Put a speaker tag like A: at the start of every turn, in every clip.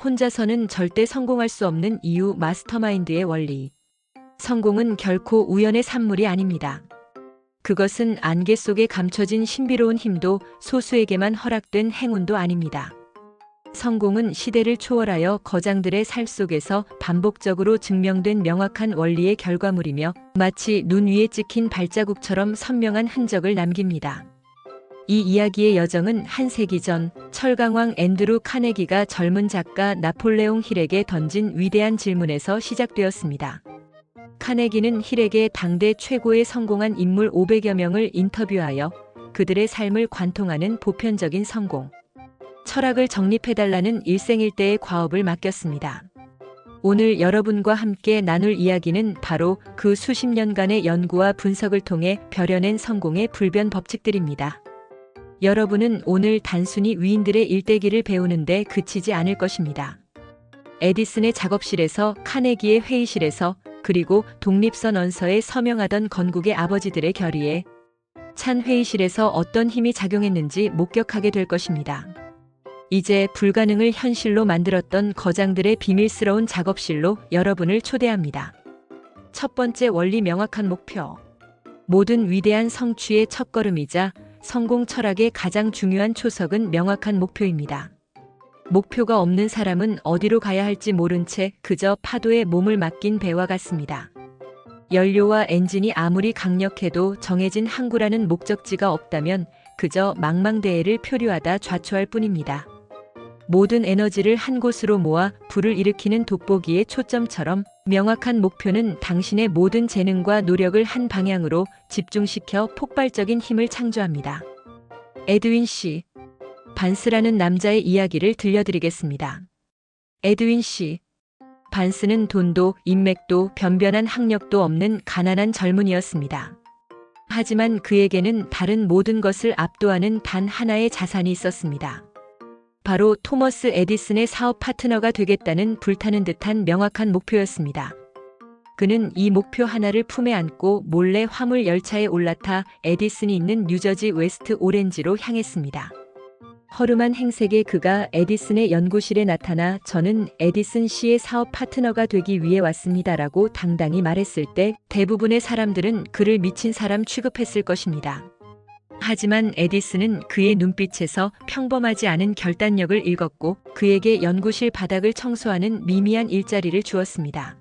A: 혼자서는 절대 성공할 수 없는 이유 마스터마인드의 원리. 성공은 결코 우연의 산물이 아닙니다. 그것은 안개 속에 감춰진 신비로운 힘도 소수에게만 허락된 행운도 아닙니다. 성공은 시대를 초월하여 거장들의 살 속에서 반복적으로 증명된 명확한 원리의 결과물이며 마치 눈 위에 찍힌 발자국처럼 선명한 흔적을 남깁니다. 이 이야기의 여정은 한 세기 전 철강왕 앤드루 카네기가 젊은 작가 나폴레옹 힐에게 던진 위대한 질문에서 시작되었습니다. 카네기는 힐에게 당대 최고의 성공한 인물 500여 명을 인터뷰하여 그들의 삶을 관통하는 보편적인 성공, 철학을 정립해달라는 일생일대의 과업을 맡겼습니다. 오늘 여러분과 함께 나눌 이야기는 바로 그 수십 년간의 연구와 분석을 통해 벼려낸 성공의 불변 법칙들입니다. 여러분은 오늘 단순히 위인들의 일대기를 배우는데 그치지 않을 것입니다. 에디슨의 작업실에서, 카네기의 회의실에서, 그리고 독립선언서에 서명하던 건국의 아버지들의 결의에 찬 회의실에서 어떤 힘이 작용했는지 목격하게 될 것입니다. 이제 불가능을 현실로 만들었던 거장들의 비밀스러운 작업실로 여러분을 초대합니다. 첫 번째 원리, 명확한 목표. 모든 위대한 성취의 첫걸음이자 성공 철학의 가장 중요한 초석은 명확한 목표입니다. 목표가 없는 사람은 어디로 가야 할지 모른 채 그저 파도에 몸을 맡긴 배와 같습니다. 연료와 엔진이 아무리 강력해도 정해진 항구라는 목적지가 없다면 그저 망망대해를 표류하다 좌초할 뿐입니다. 모든 에너지를 한 곳으로 모아 불을 일으키는 돋보기의 초점처럼 명확한 목표는 당신의 모든 재능과 노력을 한 방향으로 집중시켜 폭발적인 힘을 창조합니다. 에드윈 씨, 반스라는 남자의 이야기를 들려드리겠습니다. 에드윈 씨, 반스는 돈도 인맥도 변변한 학력도 없는 가난한 젊은이였습니다. 하지만 그에게는 다른 모든 것을 압도하는 단 하나의 자산이 있었습니다. 바로 토머스 에디슨의 사업 파트너가 되겠다는 불타는 듯한 명확한 목표였습니다. 그는 이 목표 하나를 품에 안고 몰래 화물 열차에 올라타 에디슨이 있는 뉴저지 웨스트 오렌지로 향했습니다. 허름한 행색의 그가 에디슨의 연구실에 나타나 "저는 에디슨 씨의 사업 파트너가 되기 위해 왔습니다라고 당당히 말했을 때 대부분의 사람들은 그를 미친 사람 취급했을 것입니다. 하지만 에디슨은 그의 눈빛에서 평범하지 않은 결단력을 읽었고 그에게 연구실 바닥을 청소하는 미미한 일자리를 주었습니다.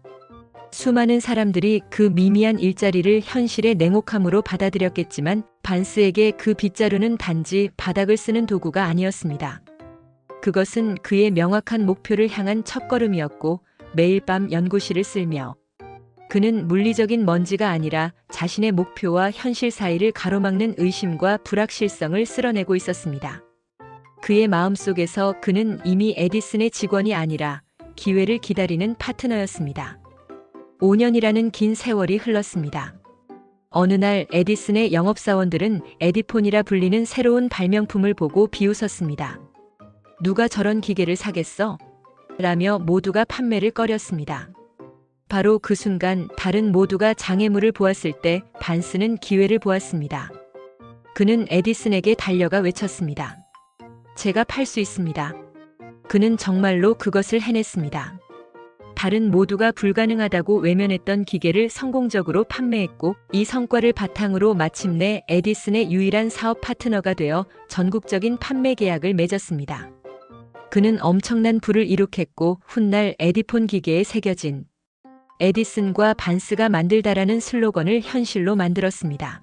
A: 수많은 사람들이 그 미미한 일자리를 현실의 냉혹함으로 받아들였겠지만 반스에게 그 빗자루는 단지 바닥을 쓰는 도구가 아니었습니다. 그것은 그의 명확한 목표를 향한 첫걸음이었고 매일 밤 연구실을 쓸며 그는 물리적인 먼지가 아니라 자신의 목표와 현실 사이를 가로막는 의심과 불확실성을 쓸어내고 있었습니다. 그의 마음속에서 그는 이미 에디슨의 직원이 아니라 기회를 기다리는 파트너였습니다. 5년이라는 긴 세월이 흘렀습니다. 어느 날 에디슨의 영업사원들은 에디폰이라 불리는 새로운 발명품을 보고 비웃었습니다. "누가 저런 기계를 사겠어?" 라며 모두가 판매를 꺼렸습니다. 바로 그 순간 다른 모두가 장애물을 보았을 때 반스는 기회를 보았습니다. 그는 에디슨에게 달려가 외쳤습니다. "제가 팔 수 있습니다." 그는 정말로 그것을 해냈습니다. 다른 모두가 불가능하다고 외면했던 기계를 성공적으로 판매했고 이 성과를 바탕으로 마침내 에디슨의 유일한 사업 파트너가 되어 전국적인 판매 계약을 맺었습니다. 그는 엄청난 부를 이룩했고 훗날 에디폰 기계에 새겨진 "에디슨과 반스가 만들다라는 슬로건을 현실로 만들었습니다.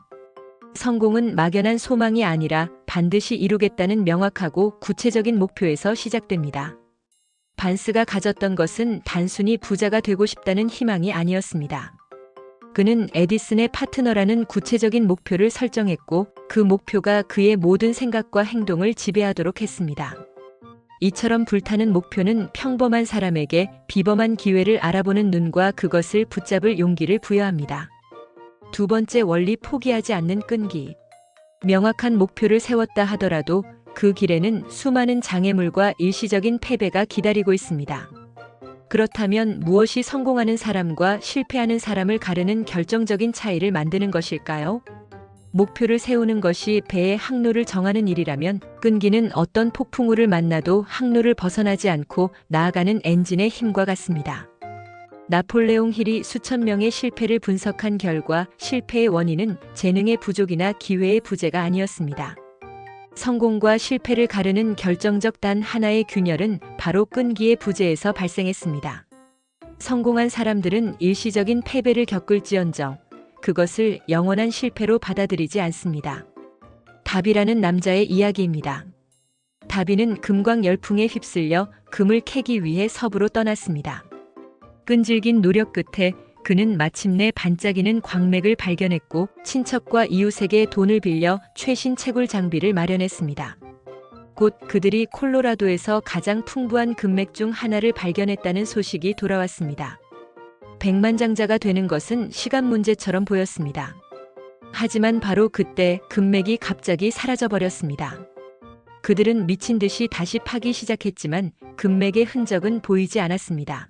A: 성공은 막연한 소망이 아니라 반드시 이루겠다는 명확하고 구체적인 목표에서 시작됩니다. 반스가 가졌던 것은 단순히 부자가 되고 싶다는 희망이 아니었습니다. 그는 에디슨의 파트너라는 구체적인 목표를 설정했고 그 목표가 그의 모든 생각과 행동을 지배하도록 했습니다. 이처럼 불타는 목표는 평범한 사람에게 비범한 기회를 알아보는 눈과 그것을 붙잡을 용기를 부여합니다. 두 번째 원리, 포기하지 않는 끈기. 명확한 목표를 세웠다 하더라도 그 길에는 수많은 장애물과 일시적인 패배가 기다리고 있습니다. 그렇다면 무엇이 성공하는 사람과 실패하는 사람을 가르는 결정적인 차이를 만드는 것일까요? 목표를 세우는 것이 배의 항로를 정하는 일이라면 끈기는 어떤 폭풍우를 만나도 항로를 벗어나지 않고 나아가는 엔진의 힘과 같습니다. 나폴레옹 힐이 수천 명의 실패를 분석한 결과 실패의 원인은 재능의 부족이나 기회의 부재가 아니었습니다. 성공과 실패를 가르는 결정적 단 하나의 균열은 바로 끈기의 부재에서 발생했습니다. 성공한 사람들은 일시적인 패배를 겪을지언정 그것을 영원한 실패로 받아들이지 않습니다. 다비라는 남자의 이야기입니다. 다비는 금광 열풍에 휩쓸려 금을 캐기 위해 서부로 떠났습니다. 끈질긴 노력 끝에 그는 마침내 반짝이는 광맥을 발견했고 친척과 이웃에게 돈을 빌려 최신 채굴 장비를 마련했습니다. 곧 그들이 콜로라도에서 가장 풍부한 금맥 중 하나를 발견했다는 소식이 돌아왔습니다. 백만장자가 되는 것은 시간 문제처럼 보였습니다. 하지만 바로 그때 금맥이 갑자기 사라져버렸습니다. 그들은 미친 듯이 다시 파기 시작했지만 금맥의 흔적은 보이지 않았습니다.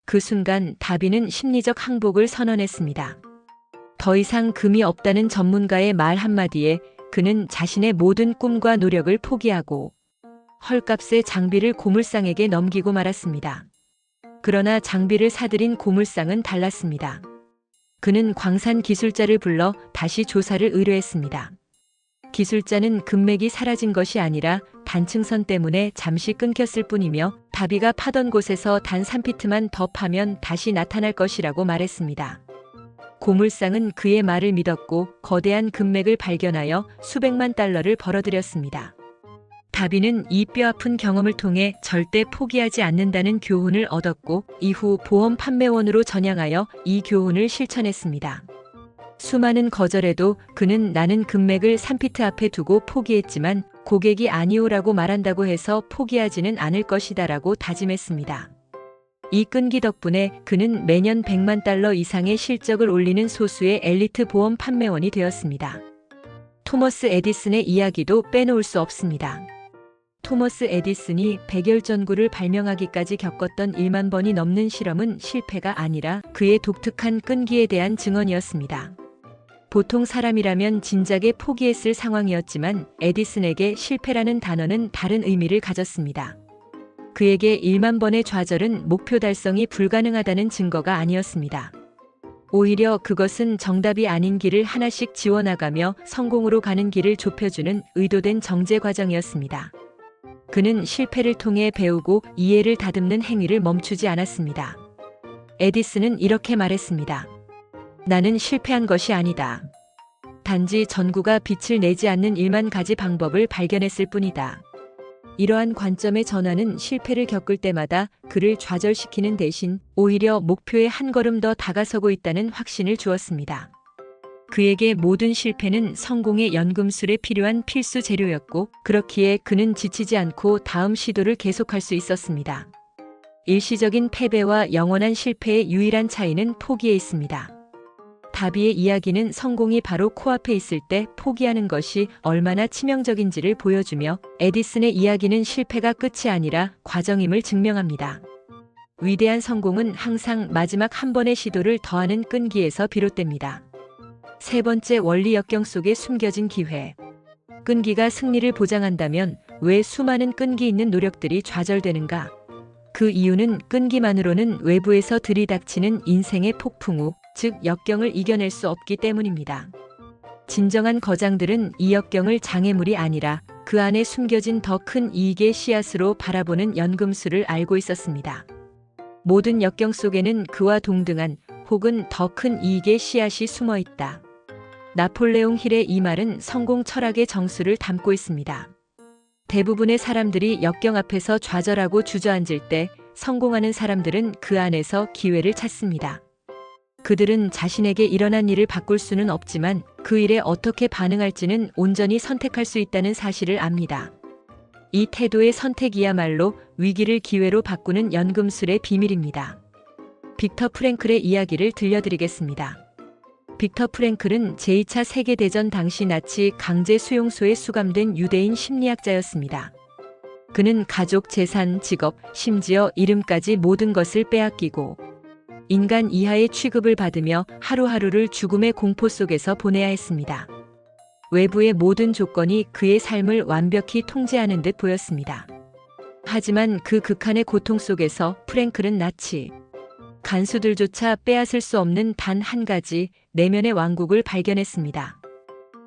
A: 그 순간 다비는 심리적 항복을 선언했습니다. 더 이상 금이 없다는 전문가의 말 한마디에 그는 자신의 모든 꿈과 노력을 포기하고 헐값의 장비를 고물상에게 넘기고 말았습니다. 그러나 장비를 사들인 고물상은 달랐습니다. 그는 광산 기술자를 불러 다시 조사를 의뢰했습니다. 기술자는 금맥이 사라진 것이 아니라 단층선 때문에 잠시 끊겼을 뿐이며 다비가 파던 곳에서 단 3피트만 더 파면 다시 나타날 것이라고 말했습니다. 고물상은 그의 말을 믿었고 거대한 금맥을 발견하여 수백만 달러를 벌어들였습니다. 다비는 이 뼈아픈 경험을 통해 절대 포기하지 않는다는 교훈을 얻었고 이후 보험 판매원으로 전향하여 이 교훈을 실천했습니다. 수많은 거절에도 그는 나는 금맥을 3피트 앞에 두고 포기했지만 고객이 아니오라고 말한다고 해서 포기하지는 않을 것이다라고 다짐했습니다. 이 끈기 덕분에 그는 매년 100만 달러 이상의 실적을 올리는 소수의 엘리트 보험 판매원이 되었습니다. 토머스 에디슨의 이야기도 빼놓을 수 없습니다. 토머스 에디슨이 백열전구를 발명하기까지 겪었던 1만 번이 넘는 실험은 실패가 아니라 그의 독특한 끈기에 대한 증언이었습니다. 보통 사람이라면 진작에 포기했을 상황이었지만 에디슨에게 실패라는 단어는 다른 의미를 가졌습니다. 그에게 1만 번의 좌절은 목표 달성이 불가능하다는 증거가 아니었습니다. 오히려 그것은 정답이 아닌 길을 하나씩 지워나가며 성공으로 가는 길을 좁혀주는 의도된 정제 과정이었습니다. 그는 실패를 통해 배우고 이해를 다듬는 행위를 멈추지 않았습니다. 에디슨은 이렇게 말했습니다. 나는 실패한 것이 아니다. 단지 전구가 빛을 내지 않는 1만 가지 방법을 발견했을 뿐이다. 이러한 관점의 전환은 실패를 겪을 때마다 그를 좌절시키는 대신 오히려 목표에 한 걸음 더 다가서고 있다는 확신을 주었습니다. 그에게 모든 실패는 성공의 연금술에 필요한 필수 재료였고 그렇기에 그는 지치지 않고 다음 시도를 계속할 수 있었습니다. 일시적인 패배와 영원한 실패의 유일한 차이는 포기에 있습니다. 다비의 이야기는 성공이 바로 코앞에 있을 때 포기하는 것이 얼마나 치명적인지를 보여주며 에디슨의 이야기는 실패가 끝이 아니라 과정임을 증명합니다. 위대한 성공은 항상 마지막 한 번의 시도를 더하는 끈기에서 비롯됩니다. 세 번째 원리 역경 속에 숨겨진 기회. 끈기가 승리를 보장한다면 왜 수많은 끈기 있는 노력들이 좌절되는가? 그 이유는 끈기만으로는 외부에서 들이닥치는 인생의 폭풍우, 즉 역경을 이겨낼 수 없기 때문입니다. 진정한 거장들은 이 역경을 장애물이 아니라 그 안에 숨겨진 더 큰 이익의 씨앗으로 바라보는 연금술을 알고 있었습니다. 모든 역경 속에는 그와 동등한 혹은 더 큰 이익의 씨앗이 숨어 있다. 나폴레옹 힐의 이 말은 성공 철학의 정수를 담고 있습니다. 대부분의 사람들이 역경 앞에서 좌절하고 주저앉을 때 성공하는 사람들은 그 안에서 기회를 찾습니다. 그들은 자신에게 일어난 일을 바꿀 수는 없지만 그 일에 어떻게 반응할지는 온전히 선택할 수 있다는 사실을 압니다. 이 태도의 선택이야말로 위기를 기회로 바꾸는 연금술의 비밀입니다. 빅터 프랭클의 이야기를 들려드리겠습니다. 빅터 프랭클은 제2차 세계대전 당시 나치 강제 수용소에 수감된 유대인 심리학자였습니다. 그는 가족, 재산, 직업, 심지어 이름까지 모든 것을 빼앗기고 인간 이하의 취급을 받으며 하루하루를 죽음의 공포 속에서 보내야 했습니다. 외부의 모든 조건이 그의 삶을 완벽히 통제하는 듯 보였습니다. 하지만 그 극한의 고통 속에서 프랭클은 나치 간수들조차 빼앗을 수 없는 단 한 가지 내면의 왕국을 발견했습니다.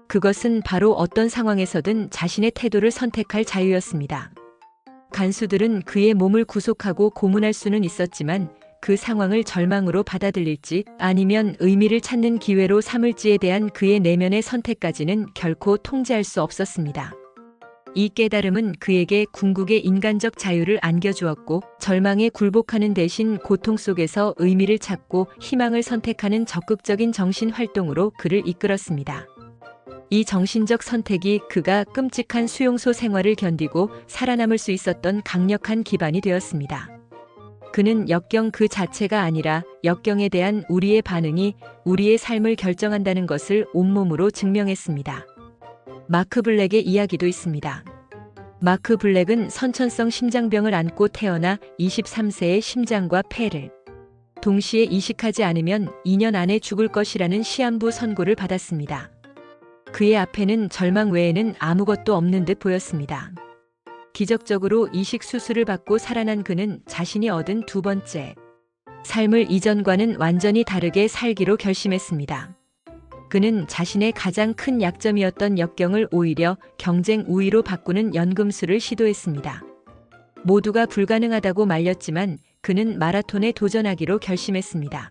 A: 그것은 바로 어떤 상황에서든 자신의 태도를 선택할 자유였습니다. 간수들은 그의 몸을 구속하고 고문할 수는 있었지만 그 상황을 절망으로 받아들일지 아니면 의미를 찾는 기회로 삼을지에 대한 그의 내면의 선택까지는 결코 통제할 수 없었습니다. 이 깨달음은 그에게 궁극의 인간적 자유를 안겨주었고 절망에 굴복하는 대신 고통 속에서 의미를 찾고 희망을 선택하는 적극적인 정신 활동으로 그를 이끌었습니다. 이 정신적 선택이 그가 끔찍한 수용소 생활을 견디고 살아남을 수 있었던 강력한 기반이 되었습니다. 그는 역경 그 자체가 아니라 역경에 대한 우리의 반응이 우리의 삶을 결정한다는 것을 온몸으로 증명했습니다. 마크 블랙의 이야기도 있습니다. 마크 블랙은 선천성 심장병을 앓고 태어나 23세의 심장과 폐를 동시에 이식하지 않으면 2년 안에 죽을 것이라는 시한부 선고를 받았습니다. 그의 앞에는 절망 외에는 아무것도 없는 듯 보였습니다. 기적적으로 이식 수술을 받고 살아난 그는 자신이 얻은 두 번째 삶을 이전과는 완전히 다르게 살기로 결심했습니다. 그는 자신의 가장 큰 약점이었던 역경을 오히려 경쟁 우위로 바꾸는 연금술을 시도했습니다. 모두가 불가능하다고 말렸지만 그는 마라톤에 도전하기로 결심했습니다.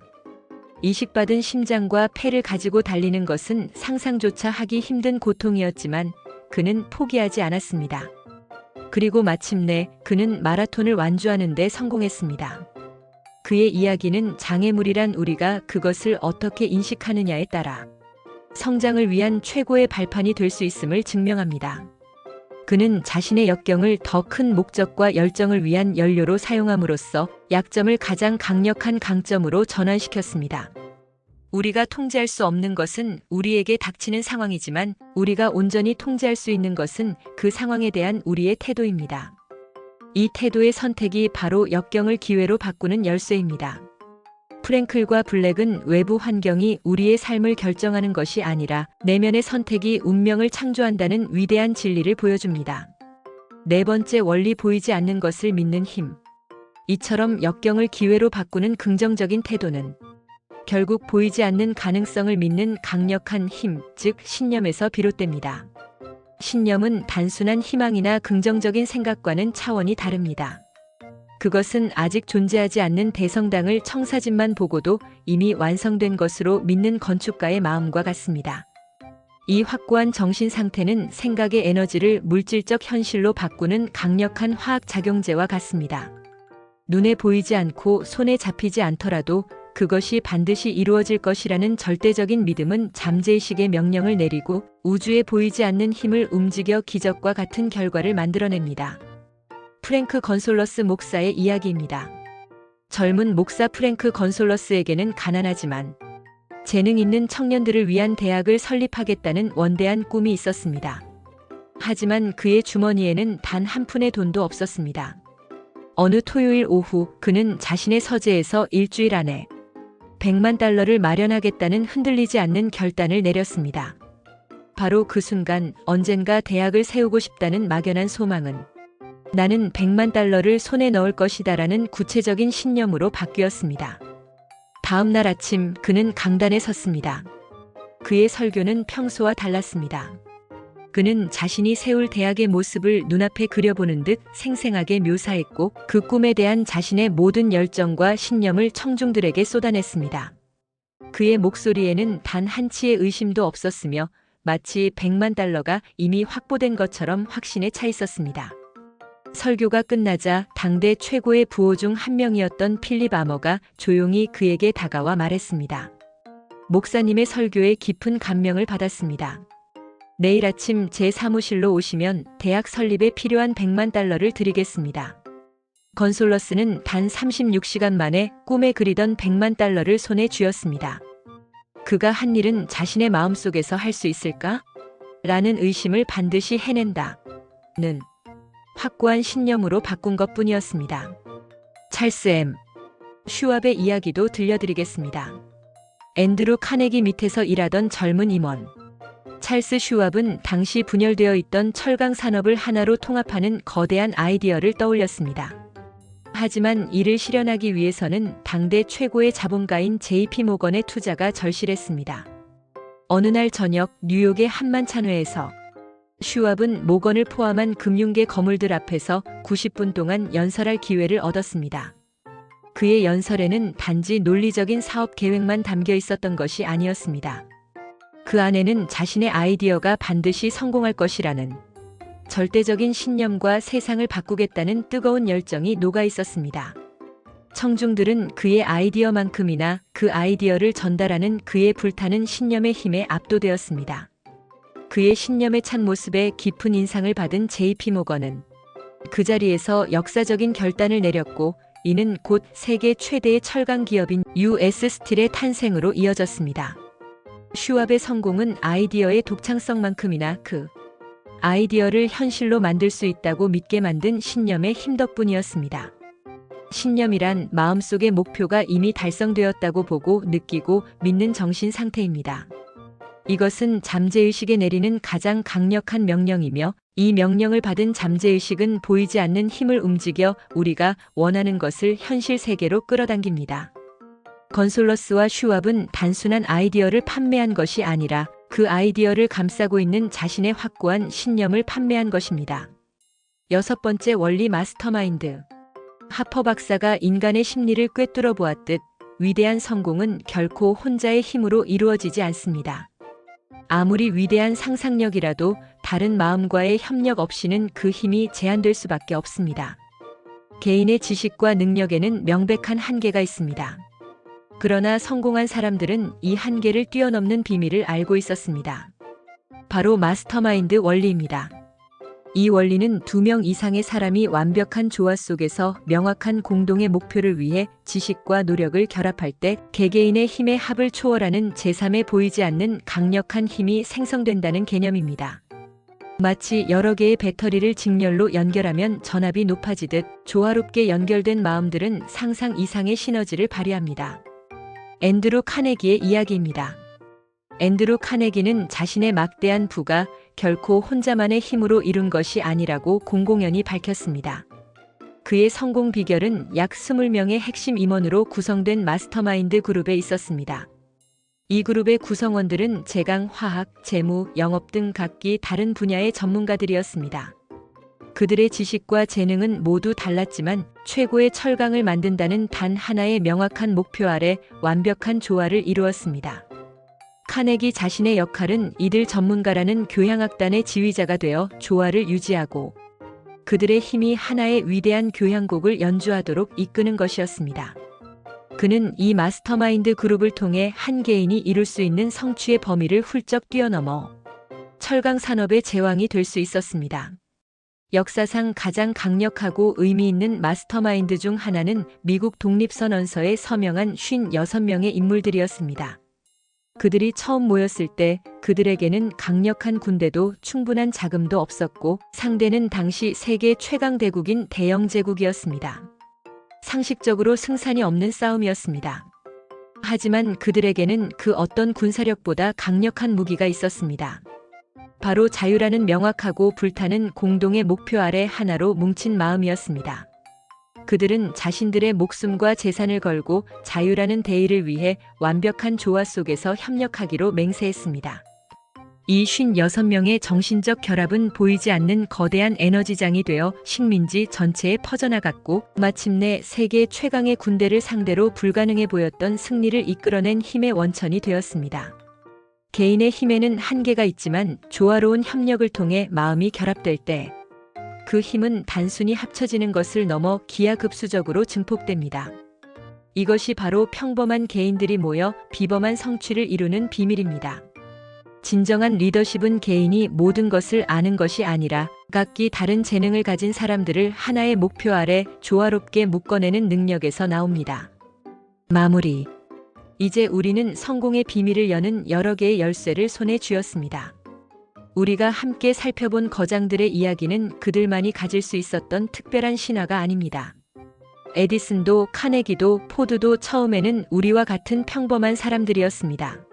A: 이식받은 심장과 폐를 가지고 달리는 것은 상상조차 하기 힘든 고통이었지만 그는 포기하지 않았습니다. 그리고 마침내 그는 마라톤을 완주하는 데 성공했습니다. 그의 이야기는 장애물이란 우리가 그것을 어떻게 인식하느냐에 따라 성장을 위한 최고의 발판이 될 수 있음을 증명합니다. 그는 자신의 역경을 더 큰 목적과 열정을 위한 연료로 사용함으로써 약점을 가장 강력한 강점으로 전환시켰습니다. 우리가 통제할 수 없는 것은 우리에게 닥치는 상황이지만 우리가 온전히 통제할 수 있는 것은 그 상황에 대한 우리의 태도입니다. 이 태도의 선택이 바로 역경을 기회로 바꾸는 열쇠입니다. 프랭클과 블랙은 외부 환경이 우리의 삶을 결정하는 것이 아니라 내면의 선택이 운명을 창조한다는 위대한 진리를 보여줍니다. 네 번째 원리 보이지 않는 것을 믿는 힘. 이처럼 역경을 기회로 바꾸는 긍정적인 태도는 결국 보이지 않는 가능성을 믿는 강력한 힘, 즉 신념에서 비롯됩니다. 신념은 단순한 희망이나 긍정적인 생각과는 차원이 다릅니다. 그것은 아직 존재하지 않는 대성당을 청사진만 보고도 이미 완성된 것으로 믿는 건축가의 마음과 같습니다. 이 확고한 정신 상태는 생각의 에너지를 물질적 현실로 바꾸는 강력한 화학 작용제와 같습니다. 눈에 보이지 않고 손에 잡히지 않더라도 그것이 반드시 이루어질 것이라는 절대적인 믿음은 잠재의식의 명령을 내리고 우주에 보이지 않는 힘을 움직여 기적과 같은 결과를 만들어냅니다. 프랭크 건솔러스 목사의 이야기입니다. 젊은 목사 프랭크 건솔러스에게는 가난하지만 재능 있는 청년들을 위한 대학을 설립하겠다는 원대한 꿈이 있었습니다. 하지만 그의 주머니에는 단 한 푼의 돈도 없었습니다. 어느 토요일 오후 그는 자신의 서재에서 일주일 안에 $1,000,000를 마련하겠다는 흔들리지 않는 결단을 내렸습니다. 바로 그 순간 언젠가 대학을 세우고 싶다는 막연한 소망은 나는 $1,000,000를 손에 넣을 것이다라는 구체적인 신념으로 바뀌었습니다. 다음 날 아침 그는 강단에 섰습니다. 그의 설교는 평소와 달랐습니다. 그는 자신이 세울 대학의 모습을 눈앞에 그려보는 듯 생생하게 묘사했고 그 꿈에 대한 자신의 모든 열정과 신념을 청중들에게 쏟아냈습니다. 그의 목소리에는 단 한치의 의심도 없었으며 마치 $1,000,000가 이미 확보된 것처럼 확신에 차 있었습니다. 설교가 끝나자 당대 최고의 부호 중 한 명이었던 필립 아머가 조용히 그에게 다가와 말했습니다. 목사님의 설교에 깊은 감명을 받았습니다. 내일 아침 제 사무실로 오시면 대학 설립에 필요한 $1,000,000를 드리겠습니다. 건솔러스는 단 36시간 만에 꿈에 그리던 $1,000,000를 손에 쥐었습니다. 그가 한 일은 자신의 마음속에서 할 수 있을까? 라는 의심을 반드시 해낸다. 는 확고한 신념으로 바꾼 것뿐이었습니다. 찰스 M. 슈왑의 이야기도 들려드리겠습니다. 앤드루 카네기 밑에서 일하던 젊은 임원. 찰스 슈왑은 당시 분열되어 있던 철강 산업을 하나로 통합하는 거대한 아이디어를 떠올렸습니다. 하지만 이를 실현하기 위해서는 당대 최고의 자본가인 JP 모건의 투자가 절실했습니다. 어느 날 저녁 뉴욕의 한만찬회에서 슈왑은 모건을 포함한 금융계 거물들 앞에서 90분 동안 연설할 기회를 얻었습니다. 그의 연설에는 단지 논리적인 사업 계획만 담겨 있었던 것이 아니었습니다. 그 안에는 자신의 아이디어가 반드시 성공할 것이라는 절대적인 신념과 세상을 바꾸겠다는 뜨거운 열정이 녹아 있었습니다. 청중들은 그의 아이디어만큼이나 그 아이디어를 전달하는 그의 불타는 신념의 힘에 압도되었습니다. 그의 신념에 찬 모습에 깊은 인상을 받은 JP 모건은 그 자리에서 역사적인 결단을 내렸고, 이는 곧 세계 최대의 철강 기업인 US 스틸의 탄생으로 이어졌습니다. 슈왑의 성공은 아이디어의 독창성만큼이나 그 아이디어를 현실로 만들 수 있다고 믿게 만든 신념의 힘 덕분이었습니다. 신념이란 마음속의 목표가 이미 달성되었다고 보고 느끼고 믿는 정신 상태입니다. 이것은 잠재의식에 내리는 가장 강력한 명령이며, 이 명령을 받은 잠재의식은 보이지 않는 힘을 움직여 우리가 원하는 것을 현실 세계로 끌어당깁니다. 건솔러스와 슈왑은 단순한 아이디어를 판매한 것이 아니라 그 아이디어를 감싸고 있는 자신의 확고한 신념을 판매한 것입니다. 6번째 원리 마스터마인드. 하퍼 박사가 인간의 심리를 꿰뚫어 보았듯 위대한 성공은 결코 혼자의 힘으로 이루어지지 않습니다. 아무리 위대한 상상력이라도 다른 마음과의 협력 없이는 그 힘이 제한될 수밖에 없습니다. 개인의 지식과 능력에는 명백한 한계가 있습니다. 그러나 성공한 사람들은 이 한계를 뛰어넘는 비밀을 알고 있었습니다. 바로 마스터마인드 원리입니다. 이 원리는 2명 이상의 사람이 완벽한 조화 속에서 명확한 공동의 목표를 위해 지식과 노력을 결합할 때 개개인의 힘의 합을 초월하는 제3의 보이지 않는 강력한 힘이 생성된다는 개념입니다. 마치 여러 개의 배터리를 직렬로 연결하면 전압이 높아지듯 조화롭게 연결된 마음들은 상상 이상의 시너지를 발휘합니다. 앤드루 카네기의 이야기입니다. 앤드루 카네기는 자신의 막대한 부가 결코 혼자만의 힘으로 이룬 것이 아니라고 공공연히 밝혔습니다. 그의 성공 비결은 약 20명의 핵심 임원으로 구성된 마스터마인드 그룹에 있었습니다. 이 그룹의 구성원들은 제강, 화학, 재무, 영업 등 각기 다른 분야의 전문가들이었습니다. 그들의 지식과 재능은 모두 달랐지만 최고의 철강을 만든다는 단 하나의 명확한 목표 아래 완벽한 조화를 이루었습니다. 카네기 자신의 역할은 이들 전문가라는 교향악단의 지휘자가 되어 조화를 유지하고 그들의 힘이 하나의 위대한 교향곡을 연주하도록 이끄는 것이었습니다. 그는 이 마스터마인드 그룹을 통해 한 개인이 이룰 수 있는 성취의 범위를 훌쩍 뛰어넘어 철강 산업의 제왕이 될 수 있었습니다. 역사상 가장 강력하고 의미 있는 마스터마인드 중 하나는 미국 독립선언서에 서명한 56명의 인물들이었습니다. 그들이 처음 모였을 때 그들에게는 강력한 군대도 충분한 자금도 없었고 상대는 당시 세계 최강 대국인 대영 제국이었습니다. 상식적으로 승산이 없는 싸움이었습니다. 하지만 그들에게는 그 어떤 군사력보다 강력한 무기가 있었습니다. 바로 자유라는 명확하고 불타는 공동의 목표 아래 하나로 뭉친 마음이었습니다. 그들은 자신들의 목숨과 재산을 걸고 자유라는 대의를 위해 완벽한 조화 속에서 협력하기로 맹세했습니다. 이 56명의 정신적 결합은 보이지 않는 거대한 에너지장이 되어 식민지 전체에 퍼져나갔고 마침내 세계 최강의 군대를 상대로 불가능해 보였던 승리를 이끌어낸 힘의 원천이 되었습니다. 개인의 힘에는 한계가 있지만 조화로운 협력을 통해 마음이 결합될 때 그 힘은 단순히 합쳐지는 것을 넘어 기하급수적으로 증폭됩니다. 이것이 바로 평범한 개인들이 모여 비범한 성취를 이루는 비밀입니다. 진정한 리더십은 개인이 모든 것을 아는 것이 아니라 각기 다른 재능을 가진 사람들을 하나의 목표 아래 조화롭게 묶어내는 능력에서 나옵니다. 마무리. 이제 우리는 성공의 비밀을 여는 여러 개의 열쇠를 손에 쥐었습니다. 우리가 함께 살펴본 거장들의 이야기는 그들만이 가질 수 있었던 특별한 신화가 아닙니다. 에디슨도 카네기도 포드도 처음에는 우리와 같은 평범한 사람들이었습니다.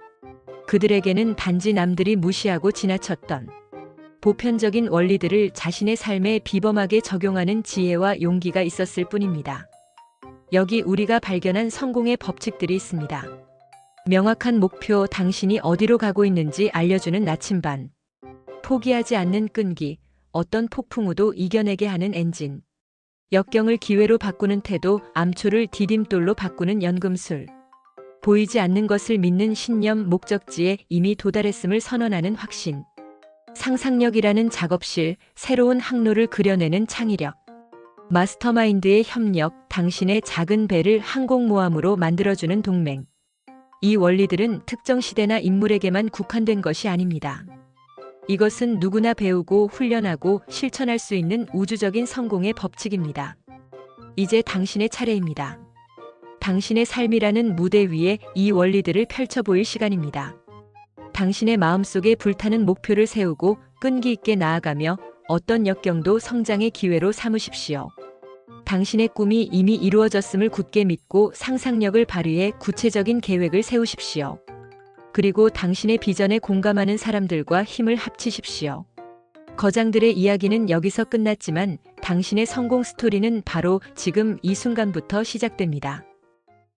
A: 그들에게는 단지 남들이 무시하고 지나쳤던 보편적인 원리들을 자신의 삶에 비범하게 적용하는 지혜와 용기가 있었을 뿐입니다. 여기 우리가 발견한 성공의 법칙들이 있습니다. 명확한 목표, 당신이 어디로 가고 있는지 알려주는 나침반. 포기하지 않는 끈기, 어떤 폭풍우도 이겨내게 하는 엔진. 역경을 기회로 바꾸는 태도, 암초를 디딤돌로 바꾸는 연금술. 보이지 않는 것을 믿는 신념, 목적지에 이미 도달했음을 선언하는 확신. 상상력이라는 작업실, 새로운 항로를 그려내는 창의력. 마스터마인드의 협력, 당신의 작은 배를 항공모함으로 만들어주는 동맹. 이 원리들은 특정 시대나 인물에게만 국한된 것이 아닙니다. 이것은 누구나 배우고 훈련하고 실천할 수 있는 우주적인 성공의 법칙입니다. 이제 당신의 차례입니다. 당신의 삶이라는 무대 위에 이 원리들을 펼쳐 보일 시간입니다. 당신의 마음속에 불타는 목표를 세우고 끈기 있게 나아가며 어떤 역경도 성장의 기회로 삼으십시오. 당신의 꿈이 이미 이루어졌음을 굳게 믿고 상상력을 발휘해 구체적인 계획을 세우십시오. 그리고 당신의 비전에 공감하는 사람들과 힘을 합치십시오. 거장들의 이야기는 여기서 끝났지만 당신의 성공 스토리는 바로 지금 이 순간부터 시작됩니다.